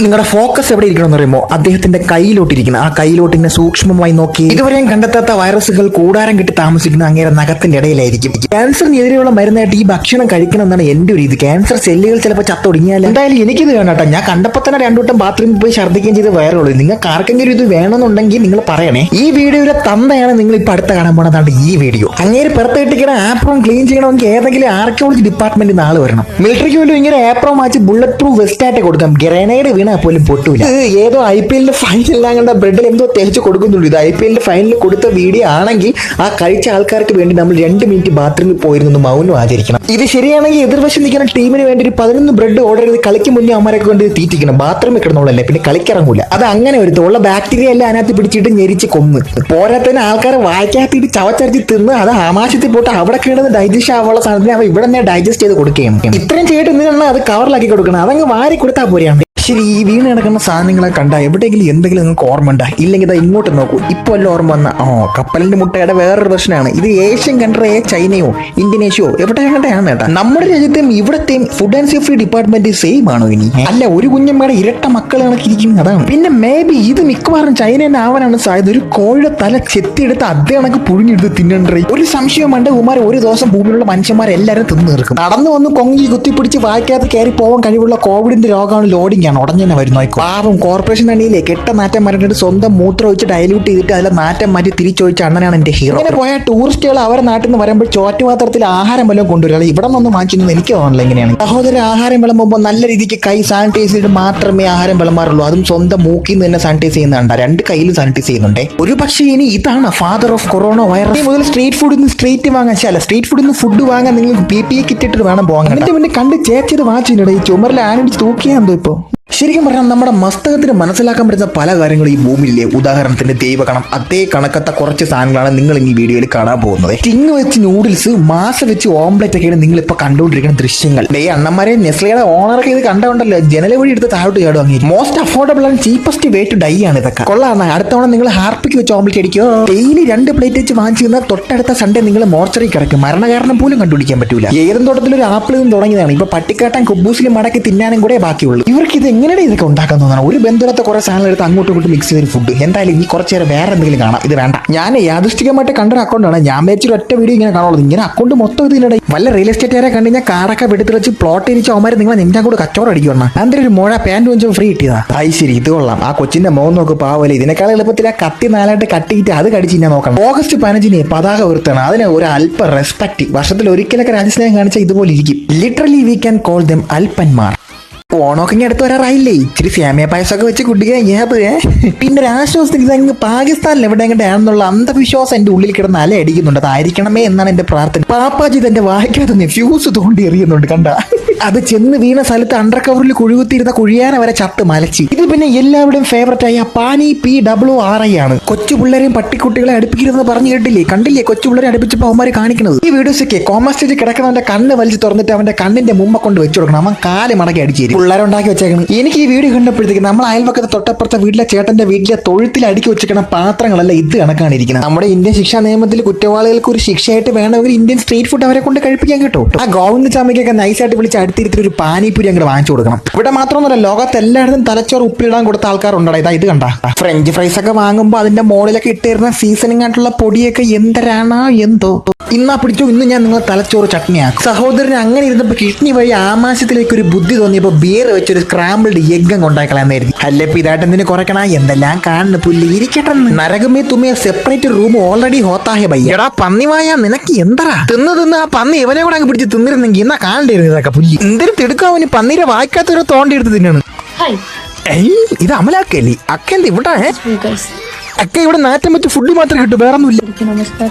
നിങ്ങളുടെ ഫോക്കസ് എവിടെ ഇരിക്കണം എന്ന് പറയുമ്പോൾ അദ്ദേഹത്തിന്റെ കയ്യിലോട്ടിരിക്കണം. ആ കയ്യിലോട്ട് ഇങ്ങനെ സൂക്ഷ്മമായി നോക്കി ഇതുവരെയും കണ്ടെത്താത്ത വൈറസുകൾ കൂടാരം കെട്ടി താമസിക്കുന്ന അങ്ങേരെ നഖത്തിന്റെ ഇടയിലായിരിക്കും. ക്യാൻസറിനെതിരെയുള്ള മരുന്നായിട്ട് ഈ ഭക്ഷണം കഴിക്കണം എന്നാണ് എന്റെ ഒരു ഇത്. ക്യാൻസർ സെല്ലുകൾ ചിലപ്പോൾ ചത്തൊടുങ്ങിയാൽ എന്തായാലും എനിക്കിത് വേണം. ഞാൻ കണ്ടപ്പോൾ തന്നെ രണ്ടുവട്ടം ബാത്റൂമിൽ പോയി ഛർദ്ദിക്കുകയും ചെയ്ത് വയറുള്ളൂ. നിങ്ങൾക്ക് ആർക്കെങ്കിലും ഇത് വേണമെന്നുണ്ടെങ്കിൽ നിങ്ങൾ പറയണേ. ഈ വീഡിയോയിലെ തന്തയാണ് നിങ്ങൾ ഇപ്പൊ അടുത്ത കാണാൻ പോണതാണ് ഈ വീഡിയോ. അങ്ങേര് പുറത്തിട്ടിരിക്കുന്ന ആപ്രോൺ ക്ലീൻ ചെയ്യണമെങ്കിൽ ഏതെങ്കിലും ആർക്കിയോളജി ഡിപ്പാർട്ട്മെന്റിൽ നാളെ വരണം. മിലിറ്ററിക്ക് പോലും ഇങ്ങനെ apron match bullet proof west ആയിട്ട് കൊടുക്കാം. ഗ്രനേഡ് വീണാൽ പോലും പൊട്ടൂല. ഏതോ IPL ഫൈനലിൽ കണ്ട ബ്രെഡിൽ എന്തോ തേച്ച് കൊടുക്കുന്നുള്ളൂ. ഇത് IPL ഫൈനലിൽ കൊടുത്ത വീഡിയോ ആണെങ്കിൽ ആ കഴിച്ച ആൾക്കാർക്ക് വേണ്ടി നമ്മൾ 2 മിനിറ്റ് ബാത്റൂമിൽ പോയിരുന്നു മൗനം ആചരിക്കണം. ഇത് ശരിയാണെങ്കിൽ എതിർവശം നിൽക്കുന്ന ടീമിന് വേണ്ടി ഒരു 11 ബ്രെഡ് ഓർഡർ ചെയ്ത് കളിക്ക് മുന്നേ അമ്മരൊക്കെ കൊണ്ട് തീറ്റിക്കണം. ബാത്റൂമിൽ കിടന്നോളല്ലേ, പിന്നെ കളിക്കിറങ്ങൂല. അത് അങ്ങനെ ഒരു ഉള്ള ബാക്ടീരിയ എല്ലാം അതിനകത്ത് പിടിച്ചിട്ട് ഞെരിച്ച് കൊന്ന് പോരാത്തന്നെ ആൾക്കാരെ വായിക്കാത്തിട്ട് ചവച്ചരച്ച് തിന്ന് അത് ആമാശത്തിൽ പോയിട്ട് അവിടെ കിടന്ന് ഡൈജസ്റ്റ് ആവാനുള്ള സാധനത്തിന് അവ ഇവിടെ തന്നെ ഡൈജസ്റ്റ് ചെയ്ത് കൊടുക്കുകയും ഇത്രയും ചെയ്തിട്ട് എന്തിനാണ് അത് കവറിലാക്കി കൊടുക്കണം. അതങ്ങ് വാരി കൊടുത്താൽ പോലെയാണ്. ശരി, ഈ വീണ് കിടക്കുന്ന സാധനങ്ങളെ കണ്ട എവിടെയെങ്കിലും എന്തെങ്കിലും നിങ്ങൾക്ക് ഓർമ്മ ഉണ്ടാ? ഇല്ലെങ്കിൽ ഇതാ ഇങ്ങോട്ട് നോക്കൂ. ഇപ്പോൾ എല്ലാം ഓർമ്മ വന്ന കപ്പലിന്റെ മുട്ടയുടെ വേറൊരു പ്രശ്നമാണ്. ഇത് ഏഷ്യൻ കൺട്രിയെ ചൈനയോ ഇന്തോനേഷ്യയോ എവിടെയാണ് കേട്ടാ. നമ്മുടെ രാജ്യത്തെയും ഇവിടത്തെയും food and safety department same ആണോ ഇനി? അല്ല, ഒരു കുഞ്ഞമ്മയുടെ ഇരട്ട മക്കൾ കണക്കിരിക്കുന്നത് അതാണ്. പിന്നെ മേ ബി ഇത് മിക്കവാറും ചൈന തന്നെ ആവാനാണ് സാധ്യത. ഒരു കോഴിയുടെ തല ചെത്തിയെടുത്ത് അതേ കണക്ക് പുഴുങ്ങിയെടുത്ത് തിന്നണ്ടേ. ഒരു സംശയം വേണ്ട, ഉമാർ ഒരു ദിവസം ഭൂമിയിലുള്ള മനുഷ്യന്മാരെല്ലാരും തിന്നു തീർക്കും. നടന്നു വന്ന് കൊങ്ങി കുത്തിപ്പിടിച്ച് വായിക്കാതെ കയറി പോകാൻ കഴിവുള്ള കോവിഡിന്റെ രോഗമാണ് ലോഡിംഗ് ആണ്. ഉടഞ്ഞു തന്നെ വരുന്നു. പാവം കോർപ്പറേഷൻ അണിയിലെ കെട്ട നാറ്റം മാറ്റിട്ട് സ്വന്തം മൂത്രം ഒഴിച്ച് ഡയലൂട്ട് ചെയ്തിട്ട് അതിലെ നാറ്റം മാറ്റി തിരിച്ചൊഴിച്ച അണ്ണനാണ് എന്റെ ഹീറോ. അങ്ങനെ പോയ ടൂറിസ്റ്റുകൾ അവരുടെ നാട്ടിൽ നിന്ന് വരുമ്പോൾ ചോറ്റുപാത്രത്തിൽ ആഹാരം വല്ലതും കൊണ്ടുവരിക. ഇവിടെ നിന്നൊന്നും വാങ്ങിച്ചൊന്നും എനിക്ക് തോന്നില്ല. എങ്ങനെയാണ് സഹോദര ആഹാരം വിളമ്പുമ്പോൾ നല്ല രീതിക്ക് കൈ സാനിറ്റൈസ് ചെയ്തിട്ട് മാത്രമേ ആഹാരം വിളമ്പാറുള്ളൂ. അതും സ്വന്തം മൂക്കിൽ നിന്ന് തന്നെ സാനിറ്റൈസ് ചെയ്യുന്നുണ്ട്. 2 കൈയിലും സാനിറ്റൈസ് ചെയ്യുന്നുണ്ട്. ഒരു പക്ഷേ ഇനി ഇതാണ് ഫാദർ ഓഫ് കൊറോണ വൈറസ്. മുതൽ സ്ട്രീറ്റ് ഫുഡിൽ നിന്ന് സ്ട്രീറ്റ് വാങ്ങാൻ സ്ട്രീറ്റ് ഫുഡിൽ നിന്ന് ഫുഡ് വാങ്ങാൻ നിങ്ങൾക്ക് PPE കിറ്റിട്ട് വേണം പോകാൻ. എന്നിട്ട് പിന്നെ കണ്ട് ചേച്ചത് വാങ്ങിച്ചിട്ടുണ്ട്. ഈ ചുമരിൽ ആനടിച്ച് തൂക്കിയാന്തോ ഇപ്പോ. ശരിക്കും പറഞ്ഞാൽ നമ്മുടെ മസ്തകത്തിന് മനസ്സിലാക്കാൻ പറ്റുന്ന പല കാര്യങ്ങളും ഈ ഭൂമിയിലെ. ഉദാഹരണത്തിന് ദൈവകണം. അതേ കണക്കത്തെ കുറച്ച് സാധനങ്ങളാണ് നിങ്ങൾ ഈ വീഡിയോയിൽ കാണാൻ പോകുന്നത്. ടിങ് വെച്ച് നൂഡിൽസ്, മാസ വെച്ച് ഓംലെറ്റ് ഒക്കെയാണ് നിങ്ങൾ ഇപ്പൊ കണ്ടുകൊണ്ടിരിക്കുന്ന ദൃശ്യങ്ങൾ. അണ്ണന്മാരെ നെസ്ലയുടെ ഓണർക്ക് ഇത് കണ്ടുകൊണ്ടല്ലോ ജനല വഴി എടുത്ത് താഴോട്ട് ചാടുവാങ്ങി. Most affordable and cheapest way to die ആണ് ഇതൊക്കെ. കൊള്ളാണ്. അടുത്തവണ നിങ്ങൾ ഹാർപ്പിക്ക് വെച്ച് ഓംലെറ്റ് അടിക്കോ. ഡെയിലി 2 പ്ലേറ്റ് വെച്ച് വാങ്ങിച്ചു കഴിഞ്ഞാൽ തൊട്ടടുത്ത സൺഡേ നിങ്ങൾ മോർച്ചറി കിടക്കും. മരണകാരണം പോലും കണ്ടുപിടിക്കാൻ പറ്റൂല. ഏതും തോട്ടത്തിലൊരു ആപ്പിൾ നിന്നും തുടങ്ങിയതാണ്. ഇപ്പൊ പട്ടിക്കാട്ടൻ കുബൂസിലും മടക്കി തിന്നാനും കൂടെ ബാക്കിയുള്ളൂ. ഇവർക്ക് ഇത് എങ്ങനെ ഇതൊക്കെ ഉണ്ടാക്കാൻ തോന്നണം. ഒരു ബന്ധുരത്തെ കുറെ സാധനം എടുത്ത് അങ്ങോട്ടും ഇങ്ങോട്ടും മിക്സ് ചെയ്തൊരു ഫുഡ്. എന്തായാലും ഈ കുറച്ച് നേരം വേറെ എന്തെങ്കിലും കാണാം. ഇത് വേണ്ട. ഞാൻ യാദൃഷ്ടികമായിട്ട് കണ്ടൊരു അക്കൗണ്ടാണ്. ഞാൻ വെച്ചൊരു ഒറ്റ വീഡിയോ ഇങ്ങനെ കാണുള്ളൂ. ഇങ്ങനെ അക്കൗണ്ട് മൊത്തം ഇതിനിടെ വല്ല റിയൽ എസ്റ്റേറ്റുകാരെ കണ്ടു കഴിഞ്ഞാൽ കാടൊക്കെ വെടുത്ത് വെച്ച് പ്ലോട്ട് ഇരിച്ച് അവന്മാർ നിങ്ങളെ നെഞ്ചാൻ കൂടെ കച്ചവടം അടിക്കണം. അതിന്റെ ഒരു മുഴ പാൻറ് കൊഞ്ചം ഫ്രീ കിട്ടിയതാ. അത് ശരി, ഇത് കൊള്ളാം. ആ കൊച്ചിന്റെ മോൻ നോക്ക് പാവല്ലേ. ഇതിനേക്കാൾ എളുപ്പത്തിൽ ആ കത്തി 4 കട്ടിയിട്ട് അത് കടിച്ച് ഞാൻ നോക്കണം. ഓഗസ്റ്റ് 15 പതാക ഉയർത്തണം. അതിന് ഒരു അല്പ റെസ്പെക്ട്. വർഷത്തിൽ ഒരിക്കലൊക്കെ രാജ്യസ്നേഹം കാണിച്ചാൽ ഇതുപോലെ ഇരിക്കും. Literally we can call them അൽപ്പന്മാർ. ഓണമൊക്കെ ഇങ്ങനെ അടുത്ത് വരാറായില്ലേ? ഇച്ചിരി സേമിയ പായസമൊക്കെ വെച്ച് കുടിക്കുക. പിന്നെ ഒരു ആശ്വാസത്തിൽ ഇതങ്ങ് പാകിസ്ഥാനിൽ എവിടെ എങ്ങനെയാണെന്നുള്ള അന്ധവിശ്വാസം എന്റെ ഉള്ളിൽ കിടന്ന് അല അടിക്കുന്നുണ്ട്. അതായിരിക്കണമേ എന്നാണ് എന്റെ പ്രാർത്ഥന. പാപ്പാജി തന്റെ വായിക്കാതെ ഫ്യൂസ് തോണ്ടി എറിയുന്നുണ്ട്. കണ്ട അത് ചെന്ന് വീണ സ്ഥലത്ത് അണ്ടർ കവറിൽ കുഴികുത്തിയിരുന്ന കുഴിയാന വരെ ചത്ത് മലച്ച്. ഇത് പിന്നെ എല്ലാവരുടെയും ഫേവററ്റ് ആയ പാനി PWRI ആണ്. കൊച്ചു പിള്ളേരെയും പട്ടിക്കുട്ടികളെ അടുപ്പിക്കരുതെന്ന് പറഞ്ഞു കേട്ടില്ലേ? കണ്ടില്ലേ കൊച്ചു പിള്ളേരെ അടുപ്പിച്ചപ്പോൾ അവന്മാര് കാണിക്കുന്നത്. ഈ വീഡിയോസൊക്കെ കോമ സ്റ്റേജിൽ കിടക്കുന്നവന്റെ കണ്ണ് വലിച്ച് തുറന്നിട്ട് അവന്റെ കണ്ണിന്റെ മുമ്പ കൊണ്ട് വെച്ചു കൊടുക്കണം. അവൻ കാല് മടക്കി അടിച്ചേരും. പിള്ളേരുണ്ടാക്കി വെച്ചേക്കണം. എനിക്ക് ഈ വീഡിയോ കണ്ടപ്പോഴത്തേക്ക് നമ്മൾ അയൽവക്കത്തെ തൊട്ടപ്പുറത്തെ വീട്ടിലെ ചേട്ടന്റെ വീട്ടിലെ തൊഴുത്തിൽ അടുക്കി വെച്ചിരിക്കുന്ന പാത്രങ്ങളല്ല ഇത് കണക്കാണിരിക്കുന്നത്. നമ്മുടെ ഇന്ത്യൻ ശിക്ഷാ നിയമത്തിൽ കുറ്റവാളികൾക്ക് ഒരു ശിക്ഷയായിട്ട് വേണമെങ്കിൽ ഇന്ത്യൻ സ്ട്രീറ്റ് ഫുഡ് അവരെ കൊണ്ട് കഴിപ്പിക്കാൻ കേട്ടോ. ആ ഗോവിന്ദചാമിക്കൊക്കെ നൈസായിട്ട് വിളിച്ച് അടുത്തിരുത്തി ഒരു പാനിപൂരി അങ്ങോട്ട് വാങ്ങിച്ചു കൊടുക്കണം. ഇവിടെ മാത്രമൊന്നുമല്ല, ലോകത്ത് എല്ലായിടത്തും തലച്ചോറ് ഉപ്പിലിടാൻ കൊടുത്ത ആൾക്കാരുണ്ടോ. ഇത് കണ്ട ഫ്രഞ്ച് ഫ്രൈസ് ഒക്കെ വാങ്ങുമ്പോൾ അതിന്റെ മോളിലൊക്കെ ഇട്ടിരുന്ന സീസണിംഗ് ആയിട്ടുള്ള പൊടിയൊക്കെ എന്തരാണോ എന്തോ. ഇന്നാ പിടിച്ചു, ഇന്ന് ഞാൻ നിങ്ങളെ തലച്ചോറ് ചട്നിയാക്കും. സഹോദരൻ അങ്ങനെ ഇരുന്നപ്പോൾ കിഡ്നി വഴി ആമാശത്തിലേക്ക് ഒരു ബുദ്ധി തോന്നിയപ്പോൾ ബിയർ വെച്ചൊരു സ്ക്രാമ്പിൾഡ് എഗ് ഉണ്ടാക്കളാന്നായിരുന്നു. അല്ലപ്പോ ഇതായിട്ട് എന്തിനു കുറയ്ക്കണ? എന്തെല്ലാം കാണുന്നു പുല്ല് ഇരിക്കട്ടെ. നരകമേ തുമ്മിയ സെപ്പറേറ്റ് റൂം ഓൾറെഡി ഹോത്താഹേ ബയ്യ. എടാ പന്നിവായ, നിനക്ക് എന്താ തിന്ന് ആ പന്നി ഇവനെ കൂടെ അങ്ങ് പിടിച്ച് തിന്നിരുന്നെങ്കിൽ എന്നാ കാണണ്ടിരുന്നു ഇതൊക്കെ പുല്ല്. എന്തൊരു തിടുക്കാവന് പന്നീരെ വായിക്കാത്തൊരു തോണ്ടി എടുത്ത് തിന്നാണ്. ഇത് അമലാക്കല്ലേ? അക്കെന്ത് ഇവിടെ അക്ക ഇവിടെ നാറ്റം വെച്ച് ഫുഡ് മാത്രം കിട്ടും, വേറെ ഒന്നുമില്ല.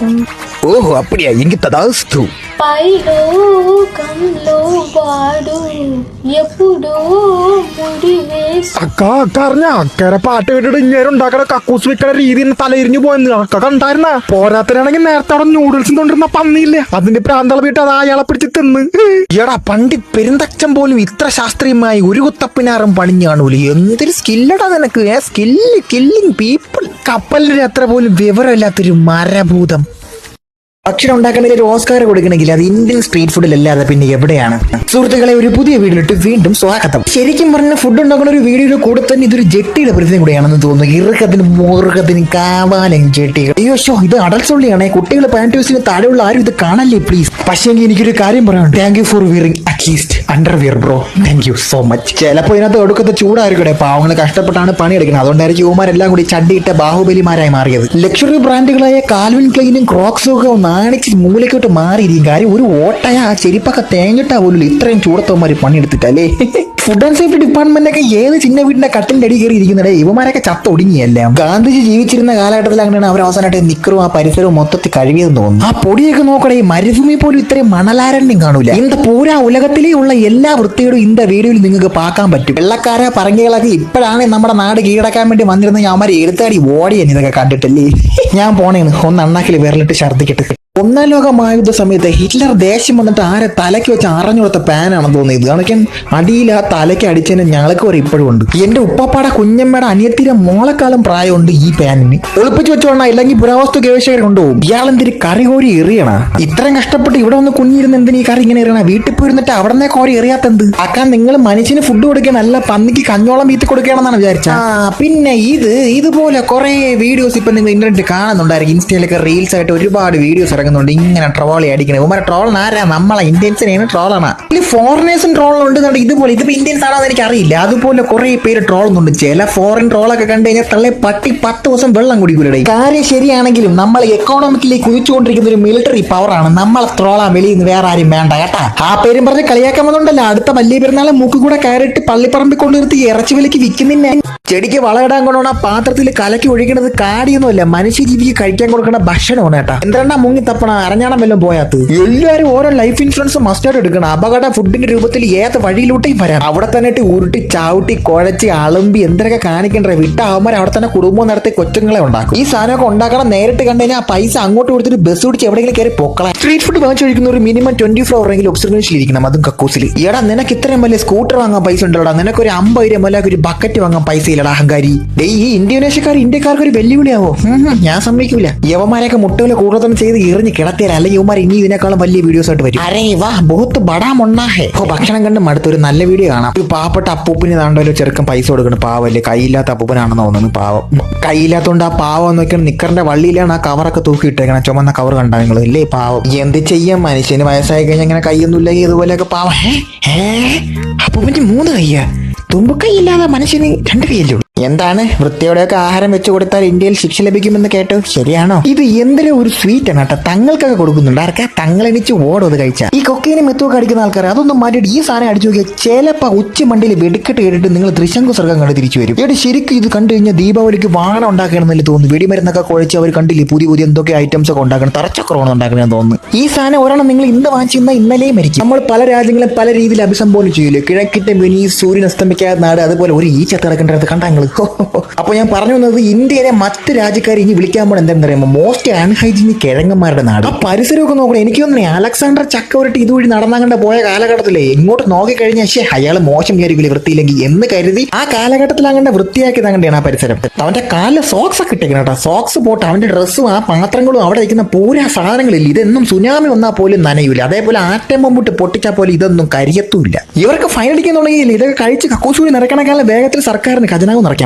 ഓഹോ അപ്പടിയാ, എനിക്ക് തഥാസ്തു. അക്കരെ പാട്ട് കേട്ടിട്ട് ഇങ്ങനെ ഉണ്ടാക്കണ കക്കൂസ് വെക്കണ രീതി തലയിരിഞ്ഞു പോയെന്ന് അക്ക കണ്ടായിരുന്ന. പോരാത്തനാണെങ്കിൽ നേരത്തെ അവിടെ നൂഡിൽസ് കൊണ്ടിരുന്ന പന്നിയില്ലേ, അതിന്റെ പ്രാന്തള വീട്ട് അത് അയാളെ പിടിച്ച് തിന്ന്. എടാ പണ്ട് പെരുന്തച്ചൻ പോലും ഇത്ര ശാസ്ത്രീയമായി ഒരു കുത്തപ്പിനാറും പണിഞ്ഞു കാണൂല. എന്തൊരു സ്കില്ലടാ നിനക്ക്. Killing people. കപ്പലിന്റെ അത്ര പോലും വിവരമില്ലാത്തൊരു മരഭൂതം. ഭക്ഷണം ഉണ്ടാക്കണമെങ്കിൽ ഒരു ഓസ്കാർ കൊടുക്കണമെങ്കിൽ അത് ഇന്ത്യൻ സ്ട്രീറ്റ് ഫുഡിലല്ലാതെ പിന്നെ എവിടെയാണ്? സുഹൃത്തുക്കളെ, ഒരു പുതിയ വീഡിയോയിലിട്ട് വീണ്ടും സ്വാഗതം. ശരിക്കും പറഞ്ഞ ഫുഡ് ഉണ്ടാക്കുന്ന ഒരു വീഡിയോയുടെ കൂടെ തന്നെ ഇതൊരു ജെട്ടിയുടെ പരിചയം കൂടെയാണെന്ന് തോന്നുന്നു. ഇറുക്കത്തിനും മൂറുക്കത്തിനും കാവാലും ജെട്ടികൾ. അയ്യോ ഷോ, ഇത് അടൽസൊള്ളിയാണേ. കുട്ടികൾ 18 വയസ്സിന് താഴെയുള്ള ആരും ഇത് കാണല്ലേ പ്ലീസ്. പക്ഷേ എനിക്കൊരു കാര്യം പറയാം, thank you for wearing at least underwear bro. Thank you so much. ചിലപ്പോൾ ഇതിനകത്ത് ഒടുക്കത്തെ ചൂടായിരിക്കട്ടെ, പാവങ്ങൾ കഷ്ടപ്പെട്ടാണ് പണിയെടുക്കുന്നത്. അതുകൊണ്ടായിരിക്കും യുവമാരെല്ലാം കൂടി ചണ്ടിയിട്ട ബാഹുബലിമാരായി മാറിയത്. ലക്ഷറി ബ്രാൻഡുകളായ കാൽവിൻ ക്ലൈനും ക്രോക്സും ഒക്കെ നാണിച്ച് മൂലക്കോട്ട് മാറിയിരിക്കും. കാര്യം ഒരു ഓട്ടയ ആ ചെരിപ്പൊക്കെ തേങ്ങിട്ടാ പോലും ഇത്രയും ചൂടത്തവന്മാർ പണിയെടുത്തിട്ടല്ലേ. ഫുഡ് ആൻഡ് സേഫ്റ്റി ഡിപ്പാർട്ട്മെന്റൊക്കെ ഏത് ചിന്ന വീടിന്റെ കട്ടിന്റെ അടി കയറി ഇരിക്കുന്നുണ്ട്. ഇവമാരൊക്കെ ചത്തൊടുങ്ങിയല്ലേ. ഗാന്ധിജി ജീവിച്ചിരുന്ന കാലഘട്ടത്തിൽ അങ്ങനെയാണ് അവർ അവസാനമായിട്ട് നിക്കറും ആ പരിസരവും മൊത്തത്തിൽ കഴുകിയെന്ന് തോന്നുന്നു. ആ പൊടിയൊക്കെ നോക്കണേ, ഈ മരുഭൂമി പോലും ഇത്രയും മണലാരണ്യം കാണൂല. ഇന്ത പൂരാ ഉലകത്തിലേ ഉള്ള എല്ലാ വൃത്തിയോടും ഇന്ത വീഡിയോയിൽ നിങ്ങൾക്ക് പാക്കാൻ പറ്റും. വെള്ളക്കാരെ പറങ്കികളൊക്കെ ഇപ്പോഴാണ് നമ്മുടെ നാട് കീഴടക്കാൻ വേണ്ടി വന്നിരുന്ന അവന്മാരെ എഴുത്താടി ഓടിയാണ് ഇതൊക്കെ കണ്ടിട്ടല്ലേ. ഞാൻ പോണേന്ന് ഒന്ന് അണ്ണാക്കിൽ വിരലിട്ട് ഛർദ്ദിക്കട്ടെ. ഒന്നാം ലോക മഹായുദ്ധ സമയത്ത് ഹിറ്റ്ലർ ദേശം വന്നിട്ട് ആരെ തലയ്ക്ക് വെച്ച് അറിഞ്ഞു കൊടുത്ത പാനാണെന്ന് തോന്നിയത്. കണക്കൻ അടിയിൽ ആ തലയ്ക്ക് അടിച്ചതിന് ഞങ്ങൾക്ക് വരെ ഇപ്പോഴും ഉണ്ട്. എന്റെ ഉപ്പാപ്പാടെ കുഞ്ഞമ്മയുടെ അനിയത്തിരെ മോളക്കാലം പ്രായമുണ്ട് ഈ പാനിന്. ഒളിപ്പിച്ച് വെച്ചോണ, ഇല്ലെങ്കിൽ പുരാവസ്തു ഗവേഷകർ കൊണ്ടുപോകും. ഇയാളെന്തിരി കറി കോരി എറിയണ? ഇത്രയും കഷ്ടപ്പെട്ട് ഇവിടെ ഒന്ന് കുഞ്ഞിരുന്ന് എന്തിന് ഈ കറി ഇങ്ങനെ എറിയണ? വീട്ടിൽ പോയിരുന്നിട്ട് അവിടെ നിന്ന് കോരി എറിയാത്തെന്ത്? ആക്കാൻ നിങ്ങൾ മനുഷ്യന് ഫുഡ് കൊടുക്കണല്ല, പന്നിക്ക് കഞ്ഞോളം വീത്തി കൊടുക്കണമെന്നാണ് വിചാരിച്ച. പിന്നെ ഇതുപോലെ കുറെ വീഡിയോസ് ഇപ്പൊ നിങ്ങൾ ഇന്റർനെറ്റ് കാണുന്നുണ്ടായിരിക്കും. ഇൻസ്റ്റയിലൊക്കെ റീൽസ് ആയിട്ട് ഒരുപാട് വീഡിയോസ് ഇറങ്ങുന്നുണ്ട്. ഇങ്ങനെ ട്രോളി അടിക്കണേ. ഉമ്മരെ ട്രോൾ ആരാ? നമ്മളെ ഇന്ത്യൻസിനെയാണ് ട്രോളാണ്. ഇതിൽ ഫോറിനേഴ്സും ട്രോളുണ്ട്. ഇതുപോലെ ഇതിപ്പോ ഇന്ത്യൻസ് ആണോ എന്ന് എനിക്ക് അറിയില്ല. അതുപോലെ കുറെ പേര് ട്രോളുന്നുണ്ട്. ചില ഫോറിൻ ട്രോളൊക്കെ കണ്ടു കഴിഞ്ഞാൽ തള്ളെ പട്ടി 10 ദിവസം വെള്ളം കുടിക്കൂലേ. കാര്യം ശരിയാണെങ്കിലും നമ്മൾ എക്കോണമിക്കലി കുതിച്ചുകൊണ്ടിരിക്കുന്ന ഒരു മിലിറ്ററി പവറാണ്. നമ്മളെ ട്രോളാൻ വെളിയിൽ നിന്ന് വേറെ ആരും വേണ്ട കേട്ടാ. ആ പേരും പറഞ്ഞ് കളിയാക്കാൻ വന്നുണ്ടല്ലോ. അടുത്ത വലിയ പെരുന്നാളെ മൂക്ക് കൂടെ കയറിയിട്ട് പള്ളിപ്പറമ്പിൽ കൊണ്ടുനിർത്തി ഇറച്ചി വിലക്ക് വിൽക്കുന്നില്ല. ചെടിക്ക് വളമിടാൻ കൊണ്ടുപോണ പാത്രത്തിൽ കലക്കി ഒഴിക്കണത് കാടിയൊന്നുമല്ല, മനുഷ്യജീവിക്ക് കഴിക്കാൻ കൊടുക്കുന്ന ഭക്ഷണമാണ് കേട്ടാ. എന്തെണ്ണ മുങ്ങി തപ്പണ അരഞ്ഞാണം വല്ലതും പോയാത്ത്. എല്ലാവരും ഓരോ ലൈഫ് ഇൻഷുറൻസ് മസ്റ്റായിട്ട് എടുക്കണം. അപകട ഫുഡിന്റെ രൂപത്തിൽ ഏത് വഴിയിലൂട്ടേയും വരാം. അവിടെ തന്നെ ഉരുട്ടി ചവിട്ടി കുഴച്ച് അളുമ്പി എന്തൊക്കെ കാണിക്കണ്ടേ. വിട്ട അവന്മാർ അവിടെ തന്നെ കുടുംബം നടത്തി കൊച്ചുങ്ങളെ ഉണ്ടാക്കും. ഈ സാധനമൊക്കെ ഉണ്ടാക്കണം. നേരിട്ട് കണ്ടു കഴിഞ്ഞാൽ ആ പൈസ അങ്ങോട്ട് കൊടുത്തിട്ട് ബസ് പിടിച്ച് എവിടെയെങ്കിലും കയറി പൊക്കളാം. സ്ട്രീറ്റ് ഫുഡ് വാങ്ങിച്ചു കഴിക്കുന്ന ഒരു മിനിമം 20 ഫ്ലോറെങ്കിലും ഒബ്സർവേഷനിൽ ഇരിക്കണം. അതും കക്കൂസിൽ. എടാ, നിനക്ക് ഇത്രയും വലിയ സ്കൂട്ടർ വാങ്ങാൻ പൈസ ഉണ്ടല്ലോടാ. നിനക്ക് ഒരു 50 രൂപ ഒരു ബക്കറ്റ് വാങ്ങാൻ പൈസ ഇല്ലടാ അഹങ്കാരി. ഈ ഇന്തോനേഷ്യക്കാർ ഇന്ത്യക്കാർക്ക് ഒരു വെല്ലുവിളിയാവോ? ഞാൻ സമ്മതിക്കൂല. യവന്മാരൊക്കെ മുട്ടകളെ കൂടുതലും ചെയ്ത് എറിഞ്ഞ് കിടത്തിയാൽ അല്ലെങ്കിൽ യുവമാർ ഇനി ഇതിനേക്കാളും വലിയ വീഡിയോസ് ആയിട്ട് വരും. അരേ വാ, ബഹുത്ത് ബടാ മൊണ്ണാഹേ. ഭക്ഷണം കണ്ട് മടുത്ത ഒരു നല്ല വീഡിയോ കാണാം. ഒരു പാവപ്പെട്ട അപ്പൂപ്പിന് താണ്ടല്ലോ ചെറുക്കൻ പൈസ കൊടുക്കണം. പാവല്ലേ, കൈയില്ലാത്ത അപ്പൂപ്പനാണെന്ന് തോന്നുന്നു. പാവം കൈയില്ലാത്തോണ്ട് ആ പാവം നോക്കിയാണ് നിക്കറിന്റെ വള്ളിയിലാണ് ആ കവറൊക്കെ തൂക്കിയിട്ടേക്കണം. ചുമന്ന കവർ കണ്ടാ നിങ്ങൾ ഇല്ലേ? പാവം എന്ത് ചെയ്യാം, മനുഷ്യന് വയസ്സായി കഴിഞ്ഞാൽ അങ്ങനെ കൈയൊന്നുമില്ല. ഇതുപോലെയൊക്കെ പാവം. അപ്പൂപ്പന് 3 കയ്യാ. തുമ്പുക്കൈയില്ലാതെ മനുഷ്യന് 2 കൈയല്ലേ ഉള്ളൂ. എന്താണ്, വൃത്തിയോടെയൊക്കെ ആഹാരം വെച്ച് കൊടുത്താൽ ഇന്ത്യയിൽ ശിക്ഷ ലഭിക്കുമെന്ന് കേട്ടോ? ശരിയാണോ? ഇത് എന്തിനും ഒരു സ്വീറ്റ് ആണ് കേട്ടോ. തങ്ങൾക്കൊക്കെ കൊടുക്കുന്നുണ്ട്. ആർക്കാ? തങ്ങളെണിച്ച് ഓടോ അത് കഴിച്ചാൽ. ഈ കൊക്കീനെ മെത്തുവൊക്കെ അടിക്കുന്ന ആൾക്കാർ അതൊന്നും മാറ്റിയിട്ട് ഈ സാധനം അടിച്ചു നോക്കിയാൽ ചിലപ്പോൾ ഉച്ചമണ്ടിയിൽ വെടിക്കെട്ട് കേട്ടിട്ട് നിങ്ങൾ തൃശങ്കു സ്വർഗം കണ്ട് തിരിച്ചു വരും. ഇവിടെ ശരിക്കും ഇത് കണ്ടു കഴിഞ്ഞാൽ ദീപാവലിക്ക് വാണം ഉണ്ടാക്കണമെന്നല്ലേ തോന്നുന്നു. വെടിമരുന്നൊക്കെ കുഴച്ച് അവർ കണ്ടില്ലേ പുതിയ എന്തൊക്കെ ഐറ്റംസ് ഒക്കെ ഉണ്ടാക്കണം. തറച്ചക്രമാണ് ഉണ്ടാക്കണമെന്ന് തോന്നുന്നു. ഈ സാധനം ഒരെണ്ണം നിങ്ങൾ ഇന്ന് വാങ്ങിച്ചിരുന്നാൽ ഇന്നലെയും മരിക്കും. നമ്മൾ പല രാജ്യങ്ങളും പല രീതിയിൽ അഭിസംബോധന ചെയ്യില്ലേ. കിഴക്കിന്റെ വെനീസ്, സൂര്യൻ അസ്തമിക്കാത്ത നാട്, അതുപോലെ ഒരു ഈ ചത്ത് കിടക്കേണ്ടത് കണ്ടാ നിങ്ങൾ. അപ്പൊ ഞാൻ പറഞ്ഞു വന്നത്, ഇന്ത്യയിലെ മറ്റ് രാജ്യക്കാർ ഇനി വിളിക്കാൻ പോകണം എന്താണെന്ന് അറിയുമ്പോൾ മോസ്റ്റ് അൺഹൈജീനിക് കിഴങ്ങന്മാരുടെ നാട്. ആ പരിസരമൊക്കെ നോക്കണം. എനിക്ക് തോന്നുന്നു അലക്സാണ്ടർ ചക്കവരട്ടി ഇതുവഴി നടന്നാകണ്ട പോയ കാലഘട്ടത്തിലേ ഇങ്ങോട്ട് നോക്കിക്കഴിഞ്ഞാൽ അയാൾ മോശം വിചാരിക്കില്ല വൃത്തിയില്ലെങ്കിൽ എന്ന് കരുതി ആ കാലഘട്ടത്തിൽ അങ്ങനെ വൃത്തിയാക്കി തങ്ങണ്ടാണ് ആ പരിസരം. അവന്റെ കാലിൽ സോക്സ് ഒക്കെ ഇട്ടേക്കണം കേട്ടോ. സോക്സ് പോട്ട് അവന്റെ ഡ്രസ്സും ആ പാത്രങ്ങളും അവിടെ വയ്ക്കുന്ന പൂരാ സാധനങ്ങളില്ല. ഇതൊന്നും സുനാമി വന്നാൽ പോലും നനയൂല. അതേപോലെ ആറ്റം ബോംബിട്ട് പൊട്ടിച്ചാൽ പോലും ഇതൊന്നും കരിയത്തുമില്ല. ഇവർക്ക് ഫൈൻ അടിക്കുന്നുണ്ടെങ്കിൽ ഇതൊക്കെ കഴിച്ച് കക്കൂസൂടി നിറക്കണക്കാലം വേഗത്തിൽ സർക്കാരിന് ഖജനാവ് നിറയ്ക്കാം.